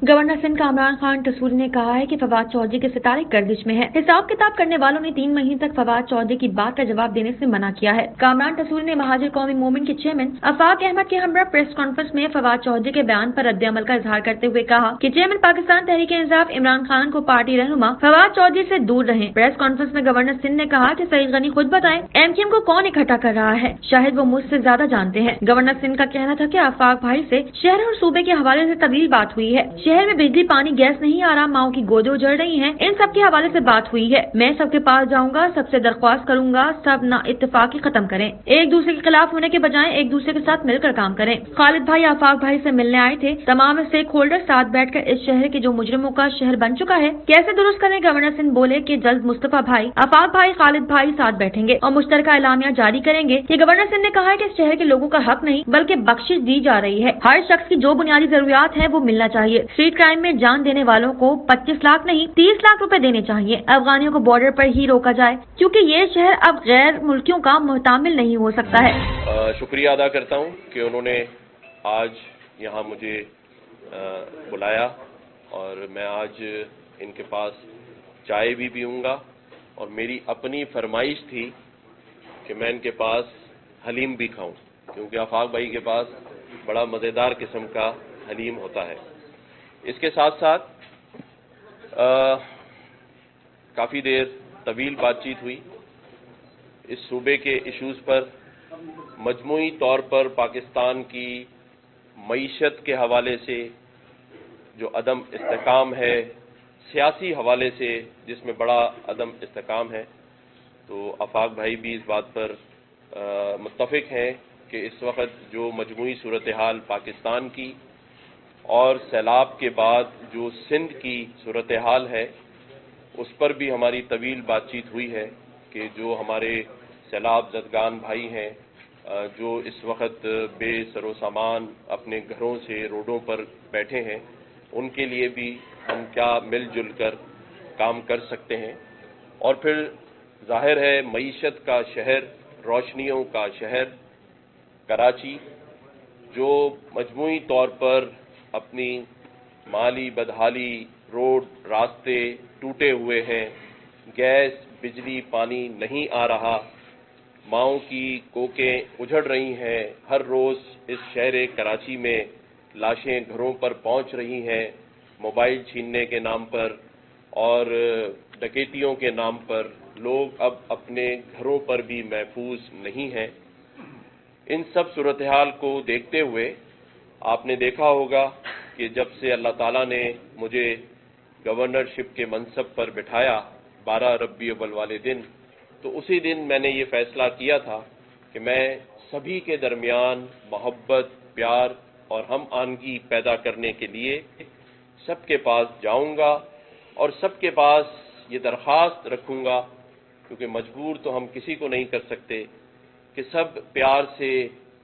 Governor Sindh Kamran Khan टसूरी ने कहा है कि फवाद चौधरी के सितारे गर्दिश में हैं। हिसाब किताब करने वालों ने 3 महीने तक फवाद चौधरी की बात का जवाब देने से मना किया है। कामरान टसूरी ने महाजिर कौमी मूवमेंट के चेयरमैन आफाक अहमद के हमरा प्रेस कॉन्फ्रेंस में फवाद चौधरी के बयान पर रद्द-ए-अमल का इजहार करते हुए कहा कि चेयरमैन पाकिस्तान तहरीक-ए-इंसाफ इमरान खान को पार्टी रहनुमा फवाद चौधरी से दूर रहें। प्रेस कॉन्फ्रेंस में गवर्नर सिंध ने कहा कि सईद गनी खुद बताएं एमक्यूएम को कौन इकट्ठा कर रहा है, शायद वो मुझसे ज्यादा जानते हैं। गवर्नर सिंध का कहना था कि आफाक भाई से शहर और सूबे के हवाले से तवील बात हुई है। शहर में बिजली, पानी, गैस नहीं आ रहा, माओ की गोदें उजड़ रही हैं, इन सब के हवाले से बात हुई है। मैं सबके पास जाऊंगा, सबसे दरख्वास्त करूंगा सब ना इत्तेफाकी खत्म करें, एक दूसरे के खिलाफ होने के बजाय एक दूसरे के साथ मिलकर काम करें। खालिद भाई आफाक भाई से मिलने आए थे। तमाम स्टेक होल्डर साथ बैठकर इस शहर के जो मुजरिमों का शहर बन चुका है कैसे दुरुस्त करें। गवर्नर सिंह बोले कि जल्द मुस्तफा भाई, आफाक भाई, खालिद भाई साथ बैठेंगे और मुश्तरका एलामिया जारी करेंगे। ये गवर्नर सिंह ने कहा है कि इस शहर के लोगों का हक नहीं बल्कि बख्शिश दी जा रही है। हर शख्स की जो बुनियादी जरूरियात है वो मिलना चाहिए। स्ट्रीट क्राइम में जान देने वालों को 25 लाख नहीं 30 लाख रुपए देने चाहिए। अफगानियों को बॉर्डर पर ही रोका जाए क्योंकि ये शहर अब गैर मुल्कियों का मुहतामिल नहीं हो सकता है। शुक्रिया अदा करता हूँ कि उन्होंने आज यहाँ मुझे बुलाया और मैं आज इनके पास चाय भी पीऊँगा और मेरी अपनी फरमाइश थी कि मैं इनके पास हलीम भी खाऊं क्योंकि आफाक भाई के पास बड़ा मज़ेदार किस्म का हलीम होता है। इसके साथ साथ काफ़ी देर तवील बातचीत हुई इस सूबे के इश्यूज़ पर। मजमूई तौर पर पाकिस्तान की मईशत के हवाले से जो अदम इस्तेकाम है, सियासी हवाले से जिसमें बड़ा अदम इस्तेकाम है, तो आफाक भाई भी इस बात पर मुत्तफिक हैं कि इस वक्त जो मजमूई सूरत हाल पाकिस्तान की और सैलाब के बाद जो सिंध की सूरत हाल है उस पर भी हमारी तवील बातचीत हुई है कि जो हमारे सैलाब ज़दगान भाई हैं जो इस वक्त बेसरो सामान अपने घरों से रोडों पर बैठे हैं, उनके लिए भी हम क्या मिलजुल कर काम कर सकते हैं। और फिर जाहिर है मईशत का शहर, रोशनियों का शहर कराची जो मजमूई तौर पर अपनी माली बदहाली, रोड रास्ते टूटे हुए हैं, गैस बिजली पानी नहीं आ रहा, माओं की कोकें उजड़ रही हैं। हर रोज़ इस शहर कराची में लाशें घरों पर पहुंच रही हैं मोबाइल छीनने के नाम पर और डकैतियों के नाम पर। लोग अब अपने घरों पर भी महफूज नहीं हैं। इन सब सूरत हाल को देखते हुए आपने देखा होगा कि जब से अल्लाह ताला ने मुझे गवर्नरशिप के मनसब पर बिठाया 12 रबी अव्वल वाले दिन, तो उसी दिन मैंने ये फैसला किया था कि मैं सभी के दरमियान मोहब्बत, प्यार और हम आनगी पैदा करने के लिए सबके पास जाऊंगा और सबके पास ये दरख्वास्त रखूंगा, क्योंकि मजबूर तो हम किसी को नहीं कर सकते, कि सब प्यार से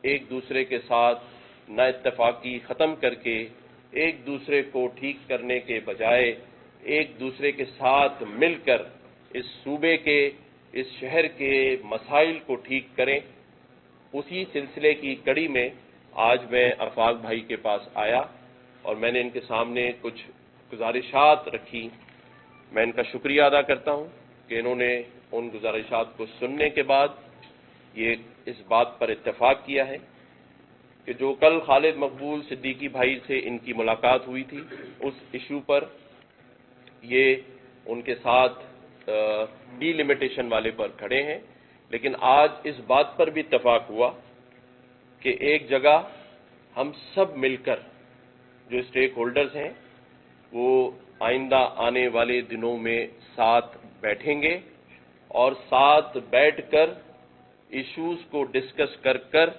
एक दूसरे के साथ नाइत्तेफाकी ख़त्म करके एक दूसरे को ठीक करने के बजाय एक दूसरे के साथ मिलकर इस सूबे के, इस शहर के मसाइल को ठीक करें। उसी सिलसिले की कड़ी में आज मैं आफाक भाई के पास आया और मैंने इनके सामने कुछ गुजारिशात रखी। मैं इनका शुक्रिया अदा करता हूं कि इन्होंने उन गुजारिशात को सुनने के बाद ये इस बात पर इत्तेफाक किया है कि जो कल खालिद मकबूल सिद्दीकी भाई से इनकी मुलाकात हुई थी उस इशू पर ये उनके साथ डिलिमिटेशन वाले पर खड़े हैं, लेकिन आज इस बात पर भी इत्तेफाक हुआ कि एक जगह हम सब मिलकर जो स्टेक होल्डर्स हैं वो आइंदा आने वाले दिनों में साथ बैठेंगे और साथ बैठकर इश्यूज को डिस्कस कर कर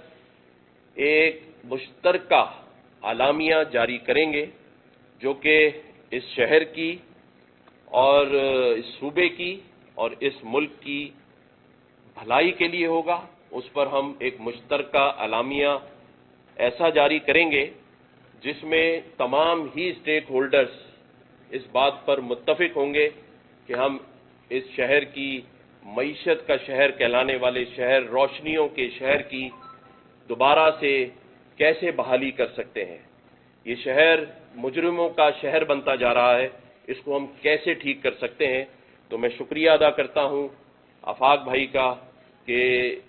एक मुश्तरका आलामिया जारी करेंगे जो कि इस शहर की और इस सूबे की और इस मुल्क की भलाई के लिए होगा। उस पर हम एक मुश्तरका आलामिया ऐसा जारी करेंगे जिसमें तमाम ही स्टेक होल्डर्स इस बात पर मुत्तफिक होंगे कि हम इस शहर की मईशत का शहर कहलाने वाले शहर, रोशनियों के शहर की दोबारा से कैसे बहाली कर सकते हैं। ये शहर مجرموں کا شہر بنتا جا رہا ہے، اس کو ہم کیسے ٹھیک کر سکتے ہیں۔ تو میں شکریہ ادا کرتا ہوں آفاق بھائی کا کہ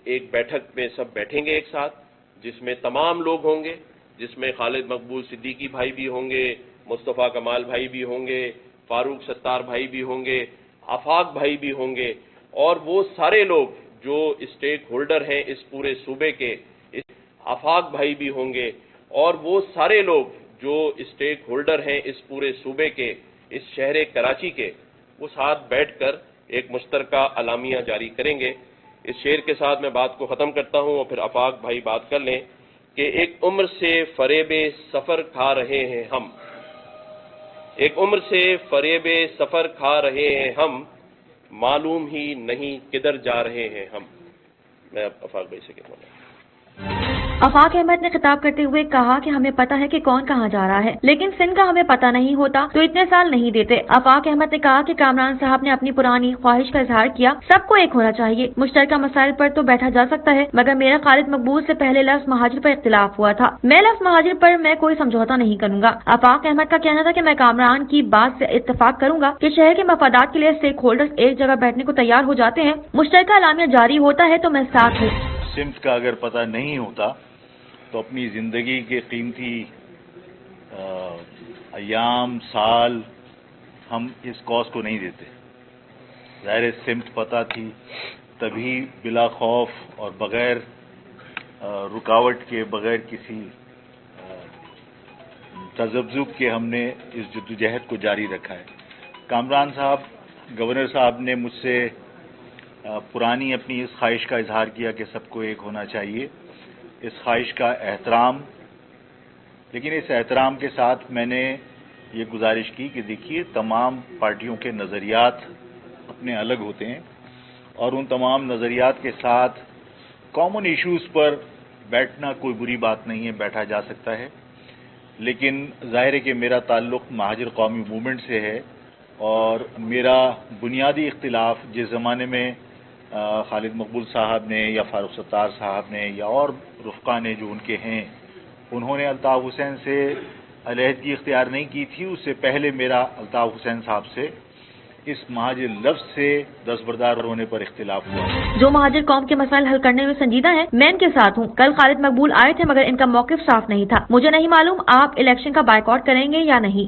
ایک بیٹھک میں سب بیٹھیں گے ایک ساتھ، جس میں تمام لوگ ہوں گے، جس میں خالد مقبول صدیقی بھائی بھی ہوں گے، مصطفیٰ کمال بھائی بھی ہوں گے، فاروق ستار بھائی بھی ہوں گے، آفاق بھائی بھی ہوں گے، اور وہ سارے لوگ جو اسٹیک ہولڈر ہیں اس پورے صوبے کے، آفاق بھائی بھی ہوں گے، اور وہ سارے لوگ جو اسٹیک ہولڈر ہیں اس پورے صوبے کے، اس شہر کراچی کے، وہ ساتھ بیٹھ کر ایک مشترکہ اعلامیہ جاری کریں گے۔ اس شعر کے ساتھ میں بات کو ختم کرتا ہوں اور پھر آفاق بھائی بات کر لیں کہ ایک عمر سے فریب سفر کھا رہے ہیں ہم، ایک عمر سے فریب سفر کھا رہے ہیں ہم، معلوم ہی نہیں کدھر جا رہے ہیں ہم۔ میں آفاق بھائی سے کہتا ہوں۔ آفاق احمد نے خطاب کرتے ہوئے کہا کہ ہمیں پتہ ہے کہ کون کہاں جا رہا ہے، لیکن سندھ کا ہمیں پتہ نہیں ہوتا تو اتنے سال نہیں دیتے۔ آفاق احمد نے کہا کہ کامران صاحب نے اپنی پرانی خواہش کا اظہار کیا، سب کو ایک ہونا چاہیے، مشترکہ مسائل پر تو بیٹھا جا سکتا ہے، مگر میرا خالد مقبول سے پہلے لفظ مہاجر پر اختلاف ہوا تھا، میں لفظ مہاجر پر میں کوئی سمجھوتا نہیں کروں گا۔ آفاق احمد کا کہنا تھا کہ میں کامران کی بات سے اتفاق کروں گا کہ شہر کے مفادات کے لیے اسٹیک ہولڈرز ایک جگہ بیٹھنے کو تیار ہو جاتے ہیں، مشترکہ اعلامیہ جاری ہوتا ہے تو میں ساتھ ہوں۔ سمت کا اگر پتہ نہیں ہوتا تو اپنی زندگی کے قیمتی ایام سال ہم اس کاز کو نہیں دیتے۔ ظاہر سمت پتہ تھی، تبھی بلا خوف اور بغیر رکاوٹ کے، بغیر کسی تذبذب کے ہم نے اس جدوجہد کو جاری رکھا ہے۔ کامران صاحب، گورنر صاحب نے مجھ سے پرانی اپنی اس خواہش کا اظہار کیا کہ سب کو ایک ہونا چاہیے، اس خواہش کا احترام، لیکن اس احترام کے ساتھ میں نے یہ گزارش کی کہ دیکھیے تمام پارٹیوں کے نظریات اپنے الگ ہوتے ہیں اور ان تمام نظریات کے ساتھ کامن ایشوز پر بیٹھنا کوئی بری بات نہیں ہے، بیٹھا جا سکتا ہے، لیکن ظاہر ہے کہ میرا تعلق مہاجر قومی موومنٹ سے ہے اور میرا بنیادی اختلاف جس زمانے میں خالد مقبول صاحب نے یا فاروق ستار صاحب نے یا اور رفقا نے جو ان کے ہیں، انہوں نے الطاف حسین سے علیحدگی اختیار نہیں کی تھی، اس سے پہلے میرا الطاف حسین صاحب سے اس مہاجر لفظ سے دستبردار ہونے پر اختلاف ہوا۔ جو مہاجر قوم کے مسائل حل کرنے میں سنجیدہ ہیں، میں ان کے ساتھ ہوں۔ کل خالد مقبول آئے تھے مگر ان کا موقف صاف نہیں تھا، مجھے نہیں معلوم آپ الیکشن کا بائیکاٹ کریں گے یا نہیں۔